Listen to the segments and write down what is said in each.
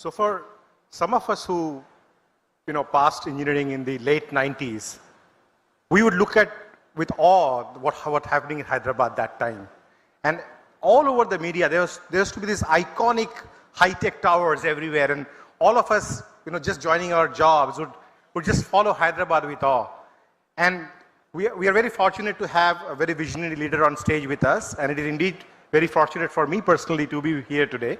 So for some of us who, passed engineering in the late 90s, we would look at with awe what happening in Hyderabad that time. And all over the media, there used to be these iconic high-tech towers everywhere. And all of us, just joining our jobs would just follow Hyderabad with awe. And we are very fortunate to have a very visionary leader on stage with us. And it is indeed very fortunate for me personally to be here today.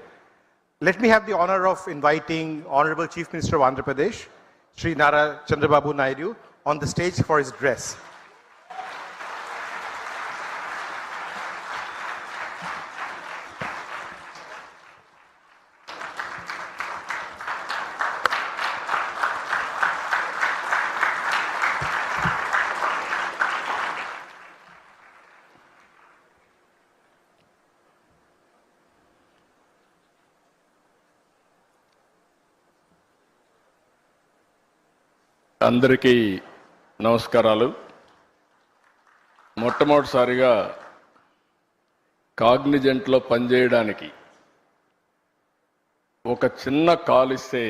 Let me have the honor of inviting Honorable Chief Minister of Andhra Pradesh, Sri Nara Chandrababu Naidu, on the stage for his address. అందరికీ నమస్కారాలు. మొట్టమొదటిసారిగా కాగ్నిజెంట్లో పనిచేయడానికి ఒక చిన్న call ఇస్తే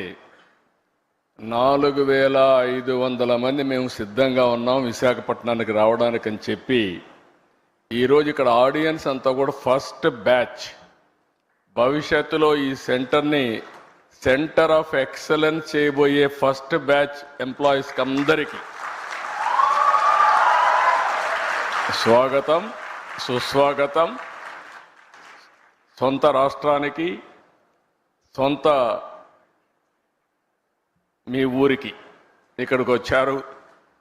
4500 మంది మేము సిద్ధంగా ఉన్నాం విశాఖపట్నానికి రావడానికి అని చెప్పి ఈరోజు ఇక్కడ ఆడియన్స్ అంతా కూడా ఫస్ట్ బ్యాచ్, భవిష్యత్తులో ఈ సెంటర్ని సెంటర్ ఆఫ్ ఎక్సలెన్స్ చేయబోయే ఫస్ట్ బ్యాచ్ ఎంప్లాయీస్కి అందరికీ స్వాగతం, సుస్వాగతం. సొంత రాష్ట్రానికి, సొంత మీ ఊరికి ఇక్కడికి వచ్చారు.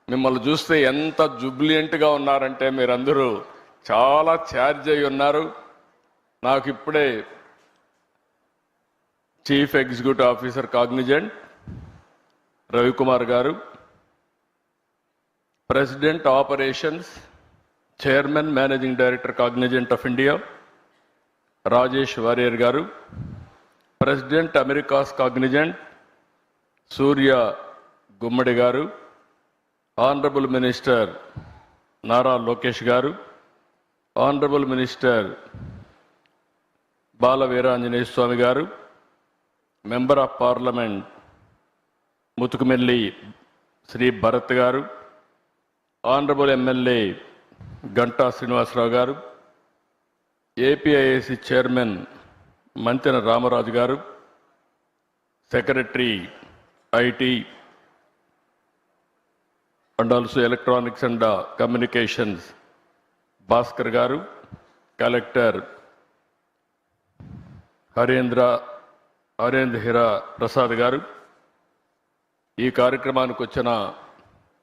మిమ్మల్ని చూస్తే ఎంత జుబ్లియంట్గా ఉన్నారంటే మీరందరూ చాలా ఛార్జ్ అయి ఉన్నారు. నాకు ఇప్పుడే chief executive officer Cognizant Ravikumar garu, president operations, chairman managing director Cognizant of India Rajesh Warrier garu, president Americas Cognizant Surya Gummadi garu, honourable minister Nara Lokesh garu, honourable minister Bala Veeranjaneya Swamy garu, member of parliament Mathukumilli Sri Bharat garu, honourable MLA Ganta Srinivasarao గారు, ఏపీఐఏసి చైర్మన్ మంతెన రామరాజు గారు, secretary IT and also electronics and communications Bhaskar గారు, collector Harendra హిరా Prasad గారు, ఈ కార్యక్రమానికి వచ్చిన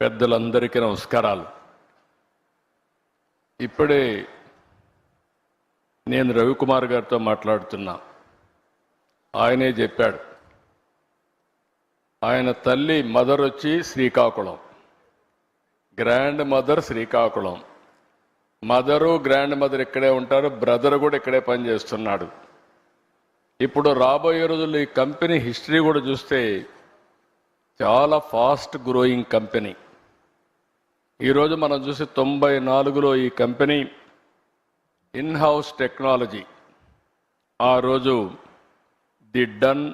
పెద్దలందరికీ నమస్కారాలు. ఇప్పుడే నేను రవికుమార్ గారితో మాట్లాడుతున్నా. ఆయనే చెప్పాడు, ఆయన తల్లి మదర్ వచ్చి Srikakulam, grand mother Srikakulam, mother grand mother ఇక్కడే ఉంటారు, బ్రదర్ కూడా ఇక్కడే పనిచేస్తున్నాడు. ఇప్పుడు రాబోయే రోజుల్లో ఈ కంపెనీ హిస్టరీ కూడా చూస్తే చాలా ఫాస్ట్ గ్రోయింగ్ కంపెనీ. ఈరోజు మనం చూసి 94లో ఈ కంపెనీ ఇన్ హౌస్ టెక్నాలజీ, ఆ రోజు ది డన్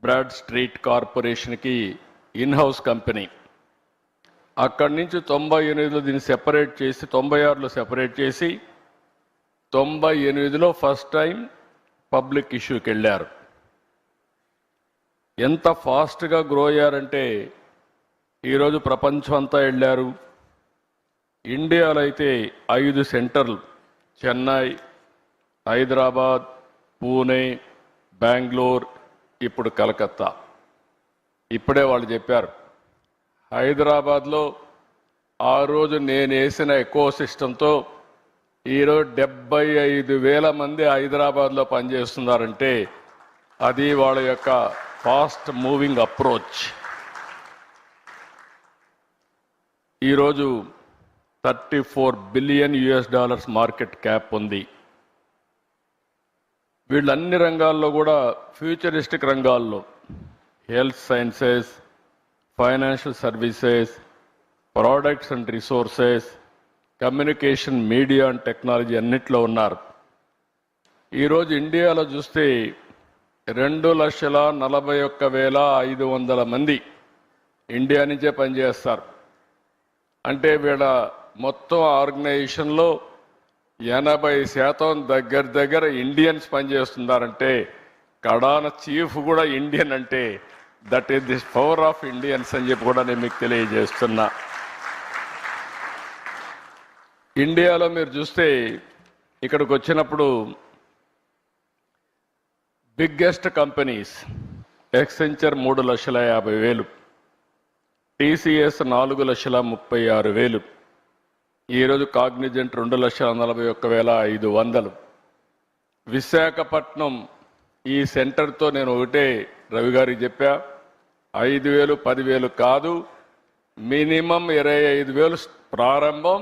బ్రాడ్ స్ట్రీట్ కార్పొరేషన్కి ఇన్ హౌస్ కంపెనీ. అక్కడి నుంచి 98లో దీన్ని సెపరేట్ చేసి 96లో సెపరేట్ చేసి 98లో ఫస్ట్ టైం పబ్లిక్ ఇష్యూకి వెళ్ళారు. ఎంత ఫాస్ట్గా గ్రో అయ్యారంటే ఈరోజు ప్రపంచం అంతా వెళ్ళారు. ఇండియాలో అయితే 5 సెంటర్లు, చెన్నై, హైదరాబాద్, పూణే, బెంగళూరు, ఇప్పుడు కలకత్తా. ఇప్పుడే వాళ్ళు చెప్పారు, హైదరాబాద్లో ఆ రోజు నేను వేసిన ఎకో సిస్టంతో ఈరోజు 75,000 మంది హైదరాబాద్లో పనిచేస్తున్నారంటే అది వాళ్ళ యొక్క ఫాస్ట్ మూవింగ్ అప్రోచ్. ఈరోజు $34 బిలియన్ మార్కెట్ క్యాప్ ఉంది. వీళ్ళు అన్ని రంగాల్లో కూడా ఫ్యూచరిస్టిక్ రంగాల్లో health sciences, financial services, products and resources, communication, media and technology అన్నిట్లో ఉన్నారు. ఈరోజు ఇండియాలో చూస్తే 2,41,500 మంది ఇండియా నుంచే పనిచేస్తారు. అంటే వీళ్ళ మొత్తం ఆర్గనైజేషన్లో 80% దగ్గర ఇండియన్స్ పనిచేస్తున్నారంటే, కడాన చీఫ్ కూడా ఇండియన్ అంటే that is the power of Indians అని చెప్పి కూడా నేను మీకు తెలియజేస్తున్నా. ఇండియాలో మీరు చూస్తే ఇక్కడికి వచ్చినప్పుడు బిగ్గెస్ట్ కంపెనీస్ ఎక్సెంచర్ 3,50,000, టీసీఎస్ 4,36,000, ఈరోజు కాగ్నిజెంట్ 2,41,500. విశాఖపట్నం ఈ సెంటర్తో నేను ఒకటే రవి గారికి చెప్పా, 5,000 10,000 కాదు, మినిమం 25,000 ప్రారంభం,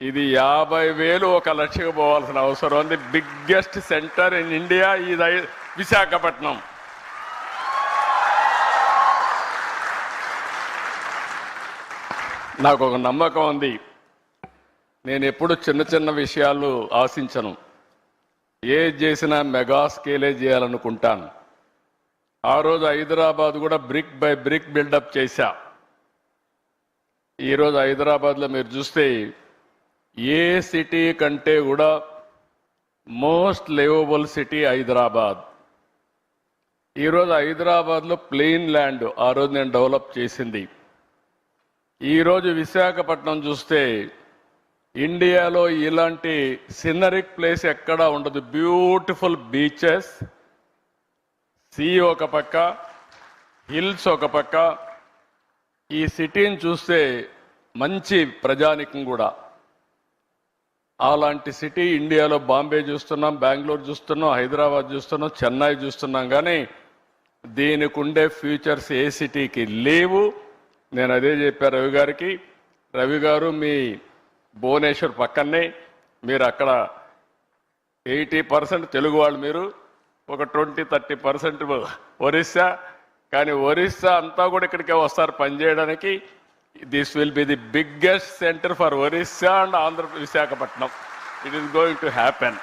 ఇది 50,000 1 లక్షకు పోవాల్సిన అవసరం ఉంది. బిగ్గెస్ట్ సెంటర్ ఇన్ ఇండియా ఇది విశాఖపట్నం. నాకు ఒక నమ్మకం ఉంది. నేను ఎప్పుడు చిన్న చిన్న విషయాలు ఆశించను, ఏది చేసినా మెగా స్కేలే చేయాలనుకుంటాను. ఆ రోజు హైదరాబాద్ కూడా బ్రిక్ బై బ్రిక్ బిల్డప్ చేశా. ఈరోజు హైదరాబాద్లో మీరు చూస్తే ఏ సిటీ కంటే కూడా మోస్ట్ లివబుల్ సిటీ హైదరాబాద్. ఈరోజు హైదరాబాద్లో ప్లెయిన్ ల్యాండ్ ఆ రోజు నేను డెవలప్ చేసింది. ఈరోజు విశాఖపట్నం చూస్తే ఇండియాలో ఇలాంటి సినరిక్ ప్లేస్ ఎక్కడా ఉండదు. బ్యూటిఫుల్ బీచెస్, సీ ఒక పక్క, హిల్స్ ఒక పక్క. ఈ సిటీని చూస్తే మంచి ప్రజానికం కూడా. అలాంటి సిటీ ఇండియాలో బాంబే చూస్తున్నాం, బెంగళూరు చూస్తున్నాం, హైదరాబాద్ చూస్తున్నాం, చెన్నై చూస్తున్నాం. కానీ దీనికి ఉండే ఫ్యూచర్స్ ఏ సిటీకి లేవు. నేను అదే చెప్పాను రవి గారికి, రవి గారు మీ భువనేశ్వర్ పక్కనే, మీరు అక్కడ 80% తెలుగు వాళ్ళు, మీరు ఒక 20-30% ఒరిస్సా. కానీ ఒరిస్సా అంతా కూడా ఇక్కడికే వస్తారు పనిచేయడానికి. This will be the biggest centre for Orissa and Andhra Visakhapatnam. It is going to happen.